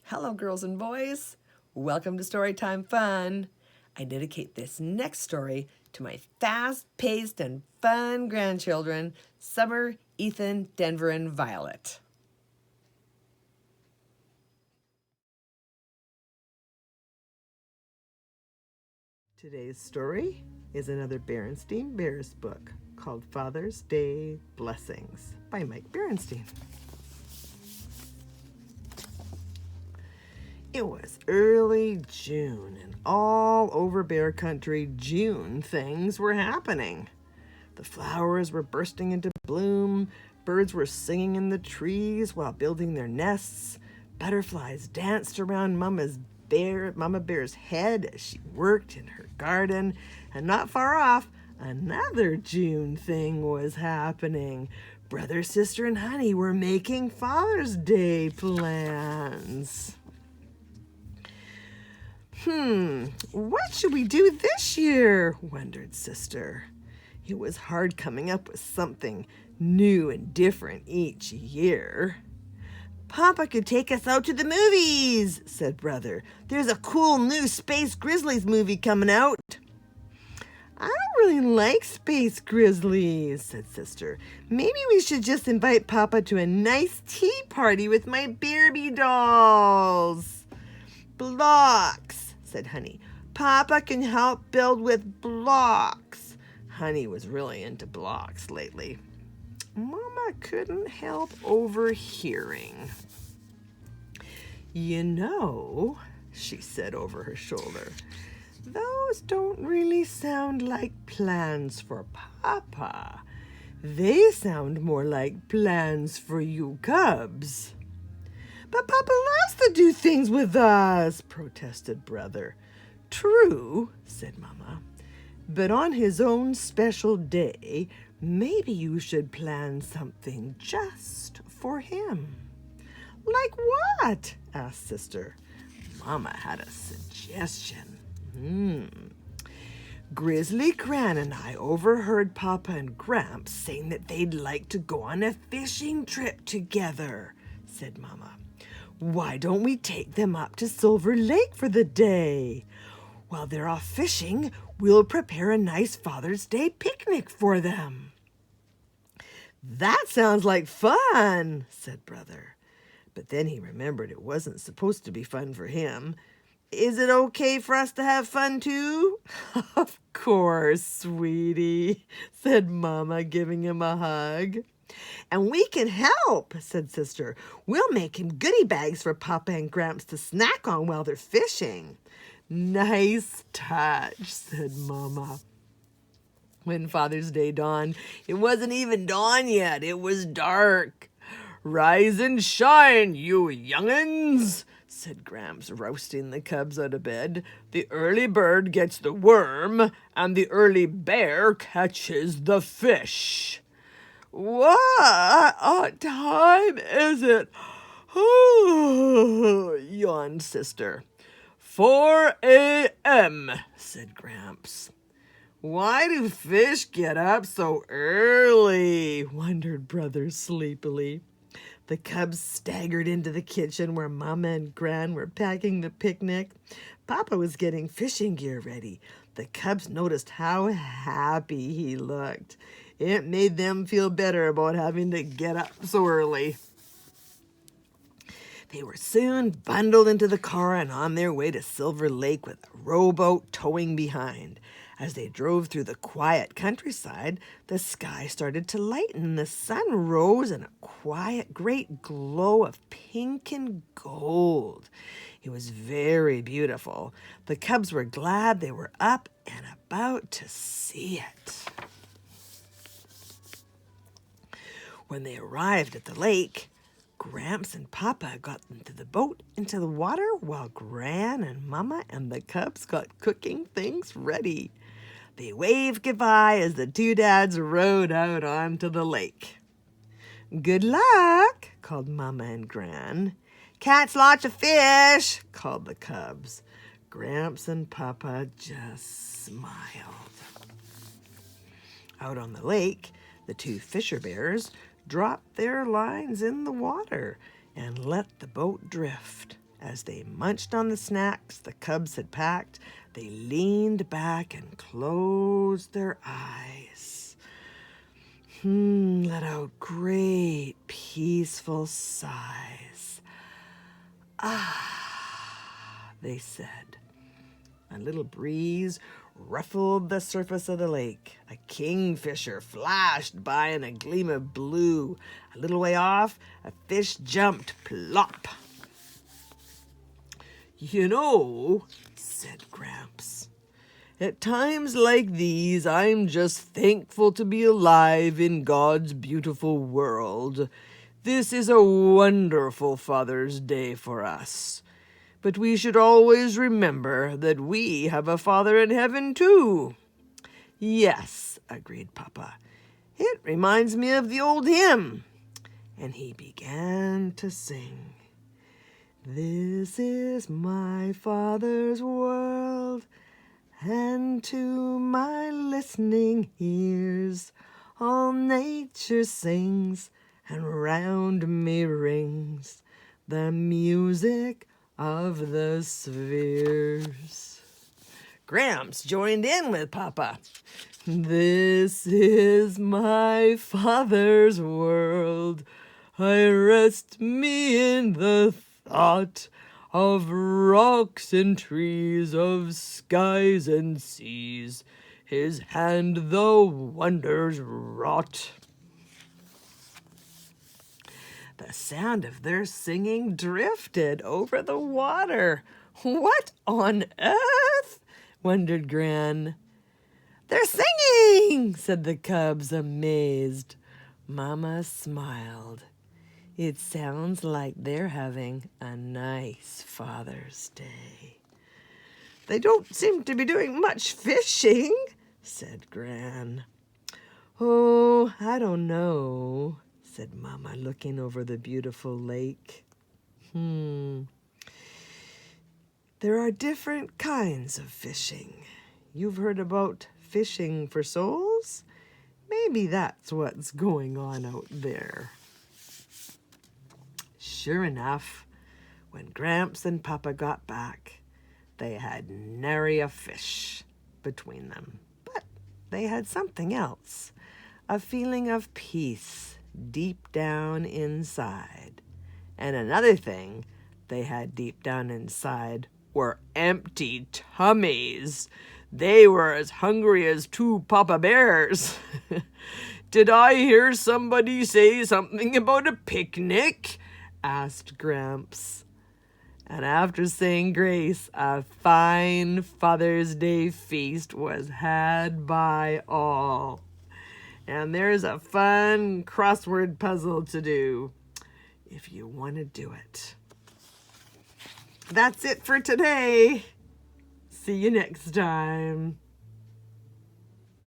Hello, girls and boys. Welcome to Storytime Fun. I dedicate this next story to my fast-paced and fun grandchildren, Summer, Ethan, Denver, and Violet. Today's story is another Berenstain Bears book called Father's Day Blessings by Mike Berenstain. It was early June, and all over Bear Country, June things were happening. The flowers were bursting into bloom, birds were singing in the trees while building their nests, butterflies danced around Mama Bear's head as she worked in her garden, and not far off, another June thing was happening. Brother, sister, and Honey were making Father's Day plans. What should we do this year? Wondered Sister. It was hard coming up with something new and different each year. Papa could take us out to the movies, said Brother. There's a cool new Space Grizzlies movie coming out. I don't really like Space Grizzlies, said Sister. Maybe we should just invite Papa to a nice tea party with my Barbie dolls. Blocks, said Honey. Papa can help build with blocks. Honey was really into blocks lately. Mama couldn't help overhearing. You know, she said over her shoulder, those don't really sound like plans for Papa. They sound more like plans for you cubs. But Papa loves to do things with us, protested Brother. True, said Mama, but on his own special day, maybe you should plan something just for him. Like what? Asked Sister. Mama had a suggestion. Grizzly Gran and I overheard Papa and Gramps saying that they'd like to go on a fishing trip together, said Mama. Why don't we take them up to Silver Lake for the day? While they're off fishing, we'll prepare a nice Father's Day picnic for them. That sounds like fun, said Brother. But then he remembered it wasn't supposed to be fun for him. Is it okay for us to have fun too? Of course, sweetie, said Mama, giving him a hug. And we can help, said Sister. We'll make him goodie bags for Papa and Gramps to snack on while they're fishing. Nice touch, said Mama. When Father's Day dawned, it wasn't even dawn yet. It was dark. Rise and shine, you young'uns, said Gramps, rousting the cubs out of bed. The early bird gets the worm, and the early bear catches the fish. What time is it? Oh, yawned Sister. 4 a.m., said Gramps. Why do fish get up so early? Wondered Brother sleepily. The cubs staggered into the kitchen where Mama and Gran were packing the picnic. Papa was getting fishing gear ready. The cubs noticed how happy he looked. It made them feel better about having to get up so early. They were soon bundled into the car and on their way to Silver Lake with a rowboat towing behind. As they drove through the quiet countryside, the sky started to lighten. The sun rose in a quiet, great glow of pink and gold. It was very beautiful. The cubs were glad they were up and about to see it. When they arrived at the lake, Gramps and Papa got into the boat into the water while Gran and Mama and the cubs got cooking things ready. They waved goodbye as the two dads rowed out onto the lake. Good luck, called Mama and Gran. Catch lots of fish, called the cubs. Gramps and Papa just smiled. Out on the lake, the two fisher bears dropped their lines in the water and let the boat drift. As they munched on the snacks the cubs had packed, they leaned back and closed their eyes. Let out great, peaceful sighs. Ah, they said. A little breeze ruffled the surface of the lake. A kingfisher flashed by in a gleam of blue. A little way off, a fish jumped plop. "You know," said Gramps, "at times like these, I'm just thankful to be alive in God's beautiful world. This is a wonderful Father's Day for us. But we should always remember that we have a Father in heaven too." "Yes," agreed Papa. "It reminds me of the old hymn." And he began to sing. "This is my Father's world, and to my listening ears all nature sings, and round me rings the music of the spheres." Gramps joined in with Papa. "This is my Father's world. I rest me in the thought of rocks and trees, of skies and seas. His hand the wonders wrought." The sound of their singing drifted over the water. "What on earth?" wondered Gran. "They're singing," said the cubs, amazed. Mama smiled. "It sounds like they're having a nice Father's Day." "They don't seem to be doing much fishing," said Gran. "Oh, I don't know," said Mama, looking over the beautiful lake. There are different kinds of fishing. You've heard about fishing for souls? Maybe that's what's going on out there." Sure enough, when Gramps and Papa got back, they had nary a fish between them. But they had something else, a feeling of peace deep down inside. And another thing they had deep down inside were empty tummies. They were as hungry as two Papa Bears. "Did I hear somebody say something about a picnic?" asked Gramps. And after saying grace, a fine Father's Day feast was had by all. And there's a fun crossword puzzle to do if you want to do it. That's it for today. See you next time.